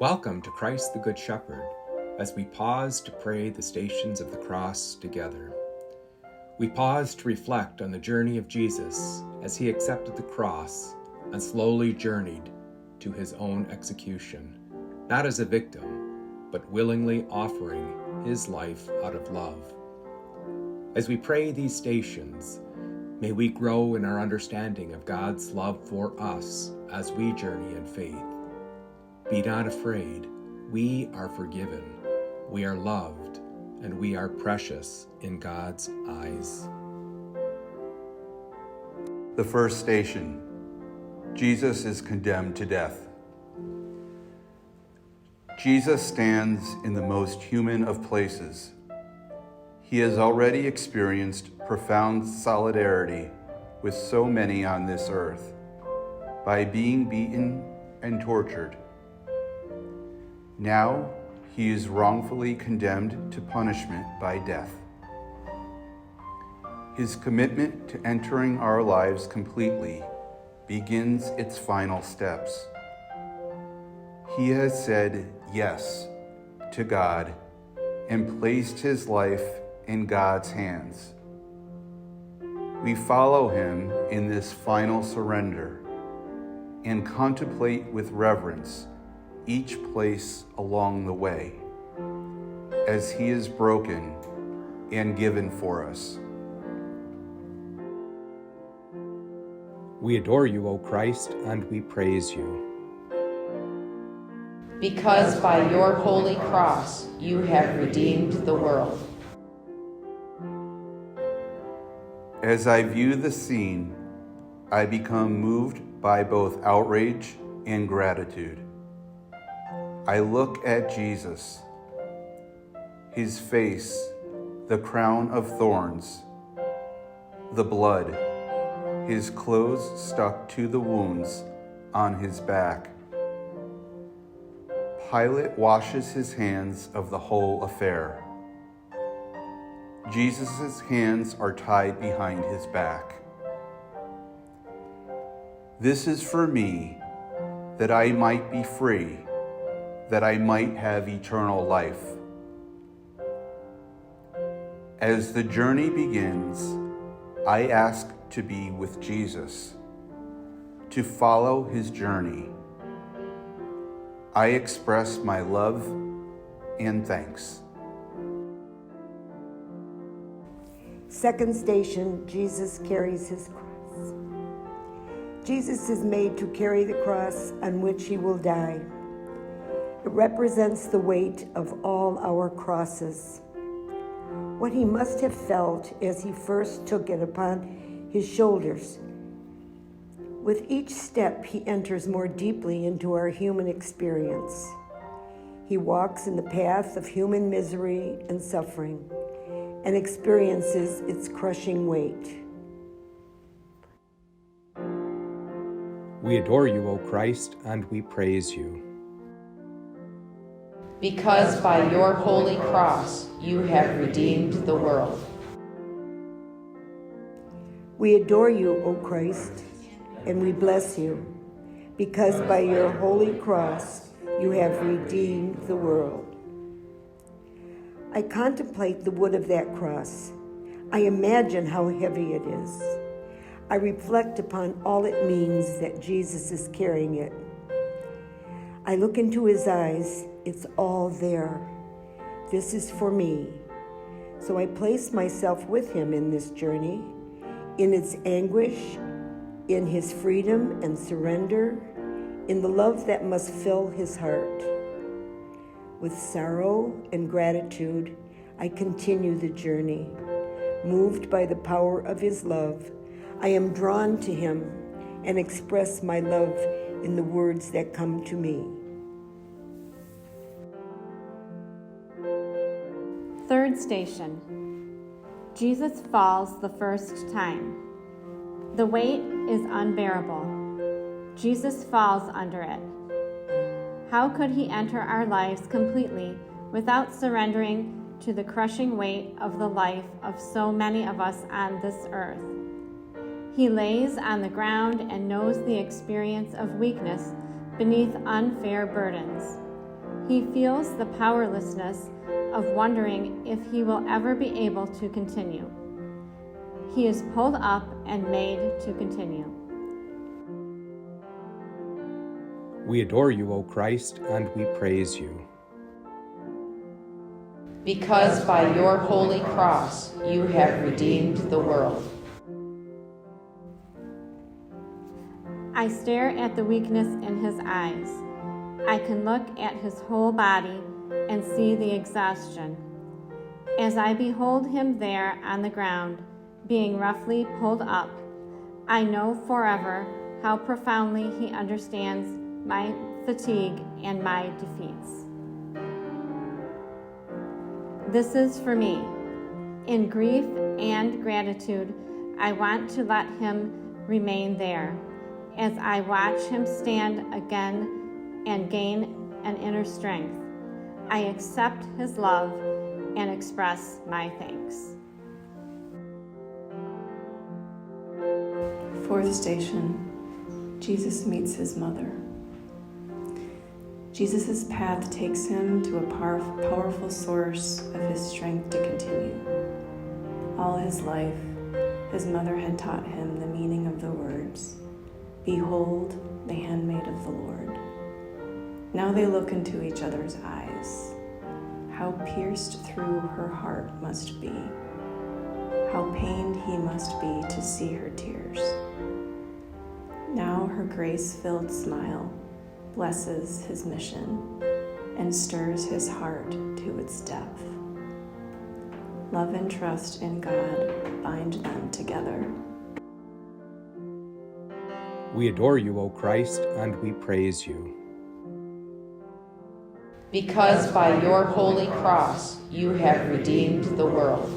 Welcome to Christ the Good Shepherd, as we pause to pray the stations of the cross together. We pause to reflect on the journey of Jesus as he accepted the cross and slowly journeyed to his own execution, not as a victim, but willingly offering his life out of love. As we pray these stations, may we grow in our understanding of God's love for us as we journey in faith. Be not afraid, we are forgiven, we are loved, and we are precious in God's eyes. The first station, Jesus is condemned to death. Jesus stands in the most human of places. He has already experienced profound solidarity with so many on this earth by being beaten and tortured. Now he is wrongfully condemned to punishment by death. His commitment to entering our lives completely begins its final steps. He has said yes to God and placed his life in God's hands. We follow him in this final surrender and contemplate with reverence each place along the way as he is broken and given for us. We adore you, O Christ, and we praise you. Because by your holy cross you have redeemed the world. As I view the scene, I become moved by both outrage and gratitude. I look at Jesus, his face, the crown of thorns, the blood, his clothes stuck to the wounds on his back. Pilate washes his hands of the whole affair. Jesus' hands are tied behind his back. This is for me, that I might be free, that I might have eternal life. As the journey begins, I ask to be with Jesus, to follow his journey. I express my love and thanks. Second station, Jesus carries his cross. Jesus is made to carry the cross on which he will die. It represents the weight of all our crosses. What he must have felt as he first took it upon his shoulders. With each step, he enters more deeply into our human experience. He walks in the path of human misery and suffering and experiences its crushing weight. We adore you, O Christ, and we praise you. Because by your holy cross you have redeemed the world. We adore you, O Christ, and we bless you, because by your holy cross you have redeemed the world. I contemplate the wood of that cross. I imagine how heavy it is. I reflect upon all it means that Jesus is carrying it. I look into his eyes. It's all there. This is for me. So I place myself with him in this journey, in its anguish, in his freedom and surrender, in the love that must fill his heart. With sorrow and gratitude, I continue the journey. Moved by the power of his love, I am drawn to him and express my love in the words that come to me. Third station, Jesus falls the first time. The weight is unbearable. Jesus falls under it. How could he enter our lives completely without surrendering to the crushing weight of the life of so many of us on this earth? He lays on the ground and knows the experience of weakness beneath unfair burdens. He feels the powerlessness of wondering if he will ever be able to continue. He is pulled up and made to continue. We adore you, O Christ, and we praise you. Because by your holy cross you have redeemed the world. I stare at the weakness in his eyes. I can look at his whole body and see the exhaustion. As I behold him there on the ground, being roughly pulled up, I know forever how profoundly he understands my fatigue and my defeats. This is for me. In grief and gratitude, I want to let him remain there as I watch him stand again and gain an inner strength. I accept his love and express my thanks. Fourth station, Jesus meets his mother. Jesus' path takes him to a powerful source of his strength to continue. All his life, his mother had taught him the meaning of the words, "Behold, the handmaid of the Lord." Now they look into each other's eyes. How pierced through her heart must be. How pained he must be to see her tears. Now her grace-filled smile blesses his mission and stirs his heart to its depth. Love and trust in God bind them together. We adore you, O Christ, and we praise you. Because by your holy cross you have redeemed the world.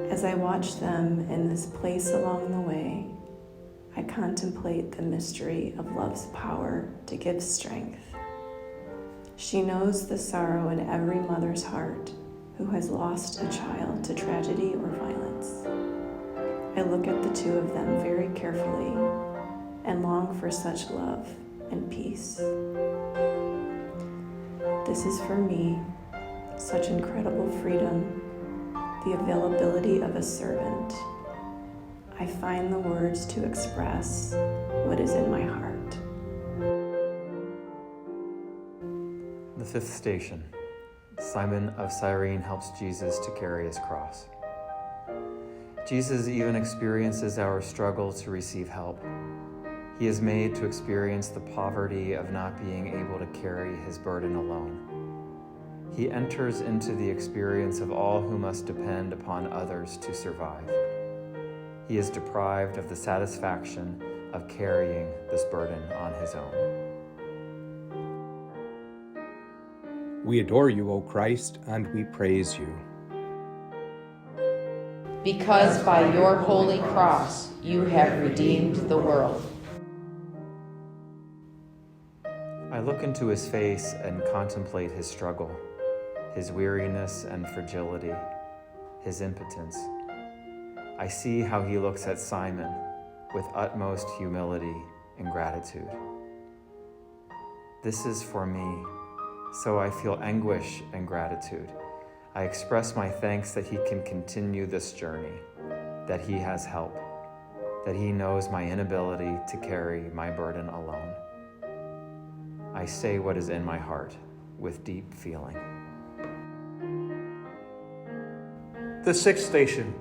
As I watch them in this place along the way, I contemplate the mystery of love's power to give strength. She knows the sorrow in every mother's heart who has lost a child to tragedy or violence. I look at the two of them very carefully and long for such love and peace. This is for me such incredible freedom, the availability of a servant. I find the words to express what is in my heart. The fifth station, Simon of Cyrene helps Jesus to carry his cross. Jesus even experiences our struggle to receive help. He is made to experience the poverty of not being able to carry his burden alone. He enters into the experience of all who must depend upon others to survive. He is deprived of the satisfaction of carrying this burden on his own. We adore you, O Christ, and we praise you. Because by your holy cross you have redeemed the world. I look into his face and contemplate his struggle, his weariness and fragility, his impotence. I see how he looks at Simon with utmost humility and gratitude. This is for me, so I feel anguish and gratitude. I express my thanks that he can continue this journey, that he has help, that he knows my inability to carry my burden alone. I say what is in my heart with deep feeling. The sixth station,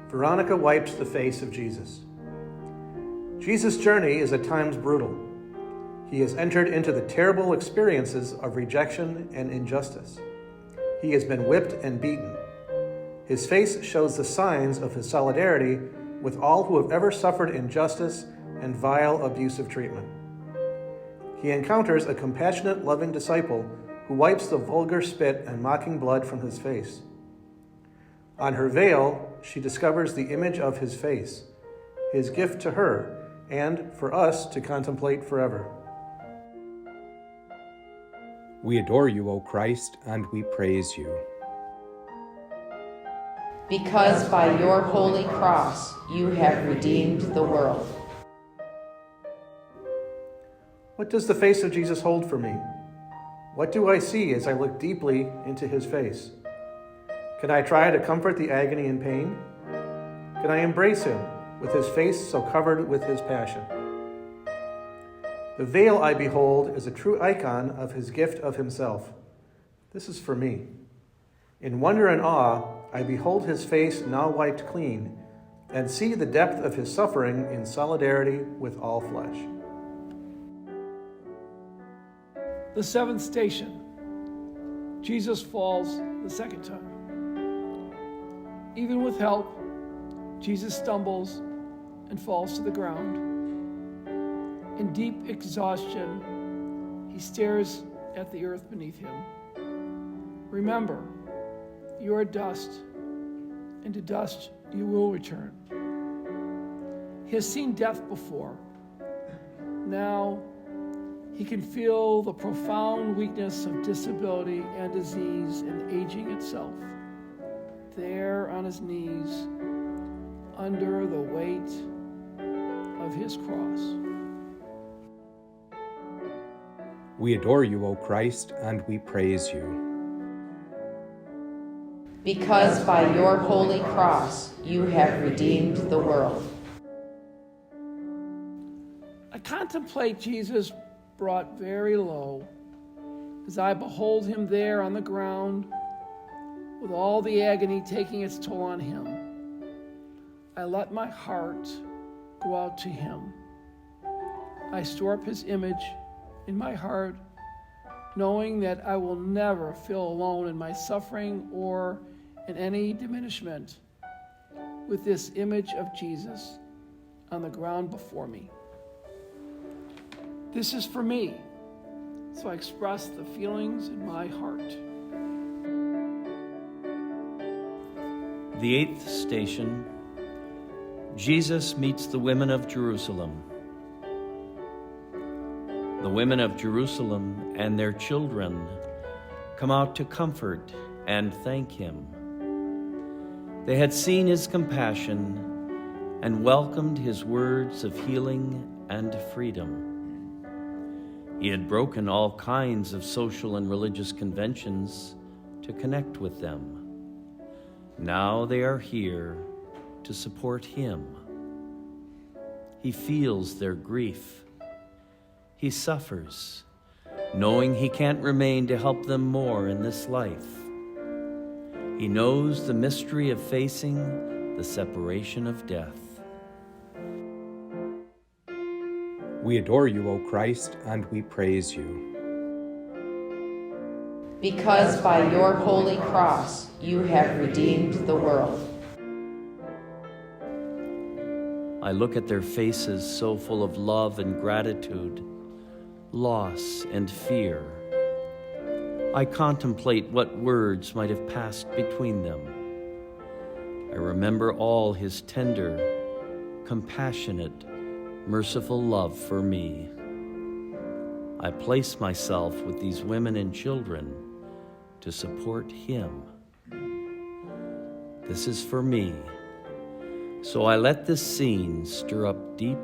Veronica wipes the face of Jesus. Jesus' journey is at times brutal. He has entered into the terrible experiences of rejection and injustice. He has been whipped and beaten. His face shows the signs of his solidarity with all who have ever suffered injustice and vile, abusive treatment. He encounters a compassionate, loving disciple who wipes the vulgar spit and mocking blood from his face. On her veil, she discovers the image of his face, his gift to her, and for us to contemplate forever. We adore you, O Christ, and we praise you. Because by your holy cross you have redeemed the world. What does the face of Jesus hold for me? What do I see as I look deeply into his face? Can I try to comfort the agony and pain? Can I embrace him with his face so covered with his passion? The veil I behold is a true icon of his gift of himself. This is for me. In wonder and awe, I behold his face now wiped clean and see the depth of his suffering in solidarity with all flesh. The seventh station. Jesus falls the second time. Even with help, Jesus stumbles and falls to the ground. In deep exhaustion, he stares at the earth beneath him. Remember, you are dust, and to dust you will return. He has seen death before. Now, he can feel the profound weakness of disability and disease and aging itself. There on his knees, under the weight of his cross. We adore you, O Christ, and we praise you. Because by your holy cross you have redeemed the world. I contemplate Jesus brought very low as I behold him there on the ground with all the agony taking its toll on him. I let my heart go out to him. I store up his image in my heart, knowing that I will never feel alone in my suffering or in any diminishment with this image of Jesus on the ground before me. This is for me, so I express the feelings in my heart. The eighth station, Jesus meets the women of Jerusalem. The women of Jerusalem and their children come out to comfort and thank him. They had seen his compassion and welcomed his words of healing and freedom. He had broken all kinds of social and religious conventions to connect with them. Now they are here to support him. He feels their grief. He suffers, knowing he can't remain to help them more in this life. He knows the mystery of facing the separation of death. We adore you, O Christ, and we praise you. Because by your holy cross you have redeemed the world. I look at their faces so full of love and gratitude, loss and fear. I contemplate what words might have passed between them. I remember all his tender, compassionate, merciful love for me. I place myself with these women and children to support him. This is for me, so I let this scene stir up deep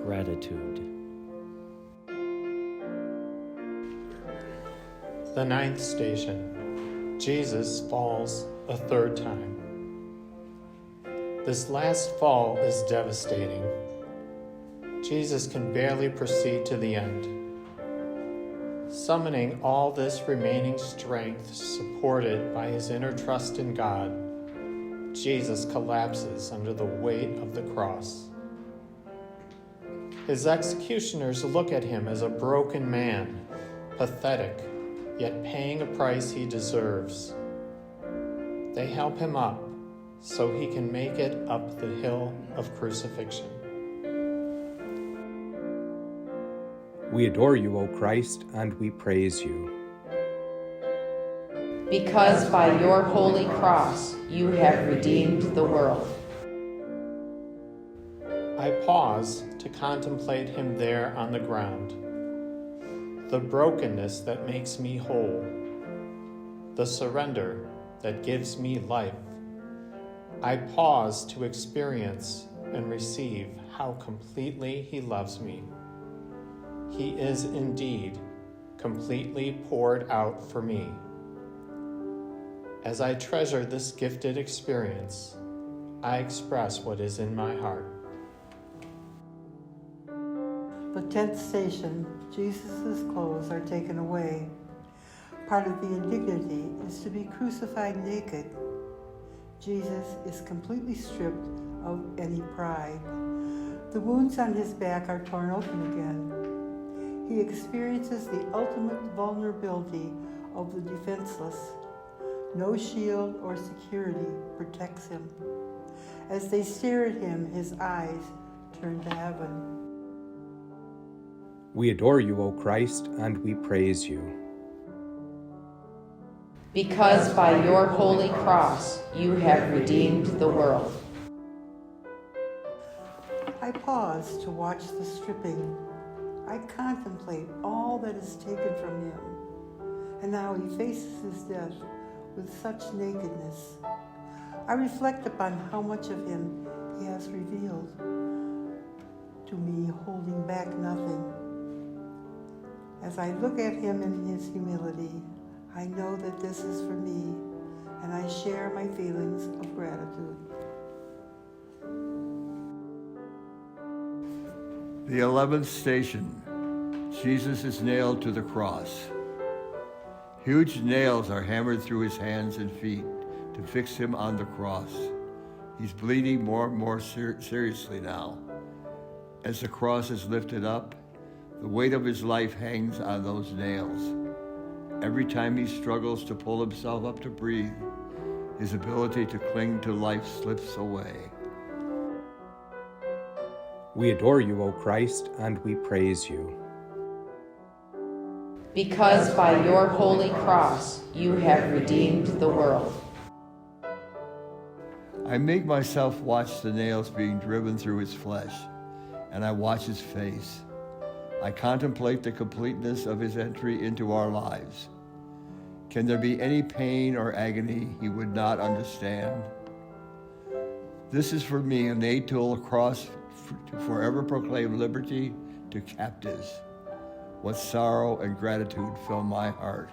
gratitude. The ninth station, Jesus falls a third time. This last fall is devastating. Jesus can barely proceed to the end. Summoning all this remaining strength, supported by his inner trust in God, Jesus collapses under the weight of the cross. His executioners look at him as a broken man, pathetic, yet paying a price he deserves. They help him up so he can make it up the hill of crucifixion. We adore you, O Christ, and we praise you. Because by your holy cross you have redeemed the world. I pause to contemplate him there on the ground. The brokenness that makes me whole. The surrender that gives me life. I pause to experience and receive how completely he loves me. He is indeed completely poured out for me. As I treasure this gifted experience, I express what is in my heart. The 10th station, Jesus' clothes are taken away. Part of the indignity is to be crucified naked. Jesus is completely stripped of any pride. The wounds on his back are torn open again. He experiences the ultimate vulnerability of the defenseless. No shield or security protects him. As they stare at him, his eyes turn to heaven. We adore you, O Christ, and we praise you. Because by your holy cross you have redeemed the world. I pause to watch the stripping. I contemplate all that is taken from him, and how he faces his death with such nakedness. I reflect upon how much of him he has revealed to me, holding back nothing. As I look at him in his humility, I know that this is for me, and I share my feelings of gratitude. The 11th station, Jesus is nailed to the cross. Huge nails are hammered through his hands and feet to fix him on the cross. He's bleeding more and more seriously now. As the cross is lifted up, the weight of his life hangs on those nails. Every time he struggles to pull himself up to breathe, his ability to cling to life slips away. We adore you, O Christ, and we praise you. Because by your holy cross you have redeemed the world. I make myself watch the nails being driven through his flesh, and I watch his face. I contemplate the completeness of his entry into our lives. Can there be any pain or agony he would not understand? This is for me a nailed to a cross to forever proclaim liberty to captives. What sorrow and gratitude fill my heart.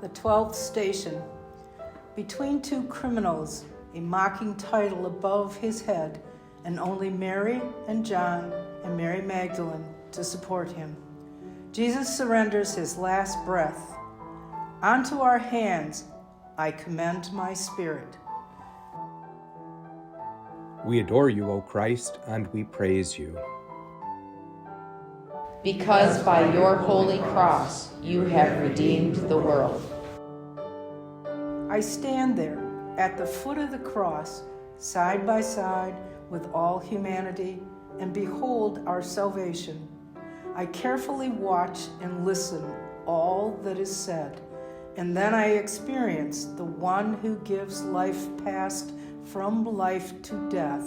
The 12th station. Between two criminals, a mocking title above his head, and only Mary and John and Mary Magdalene to support him. Jesus surrenders his last breath. Onto our hands I commend my spirit. We adore you, O Christ, and we praise you. Because by your holy cross you have redeemed the world. I stand there at the foot of the cross, side by side with all humanity, and behold our salvation. I carefully watch and listen all that is said, and then I experience the one who gives life past from life to death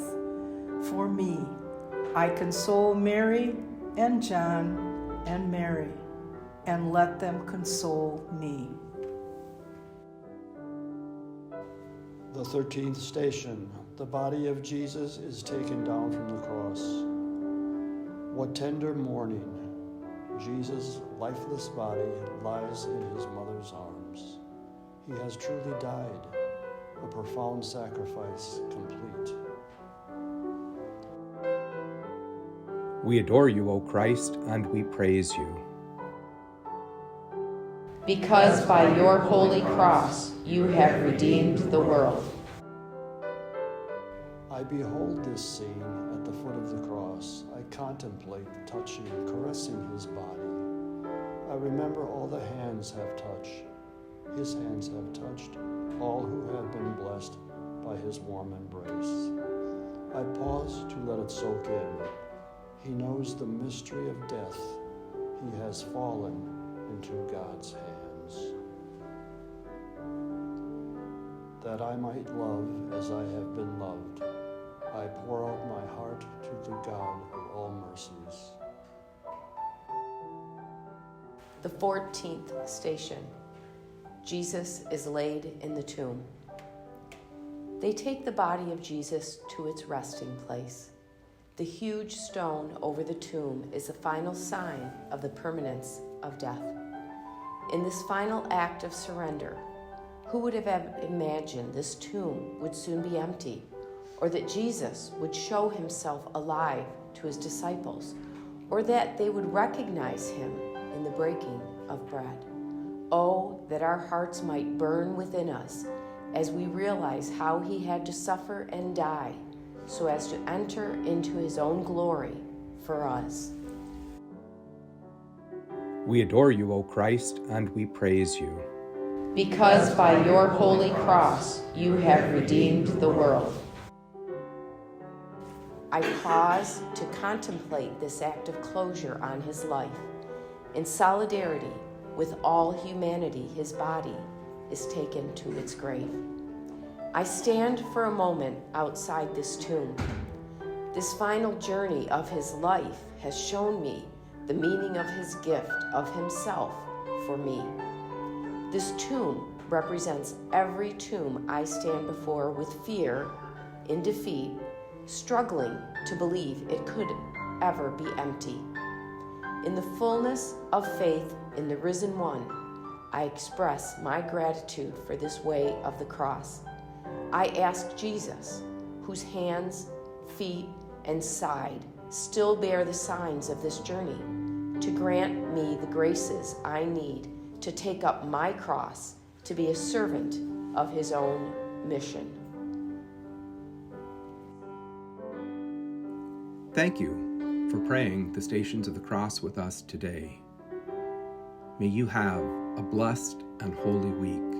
for me. I console Mary and John and Mary, and let them console me. The 13th station, the body of Jesus is taken down from the cross. What tender mourning! Jesus' lifeless body lies in his mother's arms. He has truly died, a profound sacrifice complete. We adore you, O Christ, and we praise you. Because by your holy cross you have redeemed the world. I behold this scene at the foot of the cross. I contemplate touching and caressing his body. I remember all the hands have touched. His hands have touched all who have been blessed by his warm embrace. I pause to let it soak in. He knows the mystery of death. He has fallen into God's hands. That I might love as I have been loved, I pour out my heart to the God of all mercies. The 14th station. Jesus is laid in the tomb. They take the body of Jesus to its resting place. The huge stone over the tomb is the final sign of the permanence of death. In this final act of surrender, who would have imagined this tomb would soon be empty, or that Jesus would show himself alive to his disciples, or that they would recognize him in the breaking of bread? Oh, that our hearts might burn within us as we realize how he had to suffer and die so as to enter into his own glory for us. We adore you, O Christ, and we praise you. Because by your holy cross you have redeemed the world. I pause to contemplate this act of closure on his life. In solidarity with all humanity, his body is taken to its grave. I stand for a moment outside this tomb. This final journey of his life has shown me the meaning of his gift of himself for me. This tomb represents every tomb I stand before with fear, in defeat, struggling to believe it could ever be empty. In the fullness of faith in the risen one, I express my gratitude for this way of the cross. I ask Jesus, whose hands, feet, and side still bear the signs of this journey, to grant me the graces I need to take up my cross to be a servant of his own mission. Thank you for praying the Stations of the Cross with us today. May you have a blessed and holy week.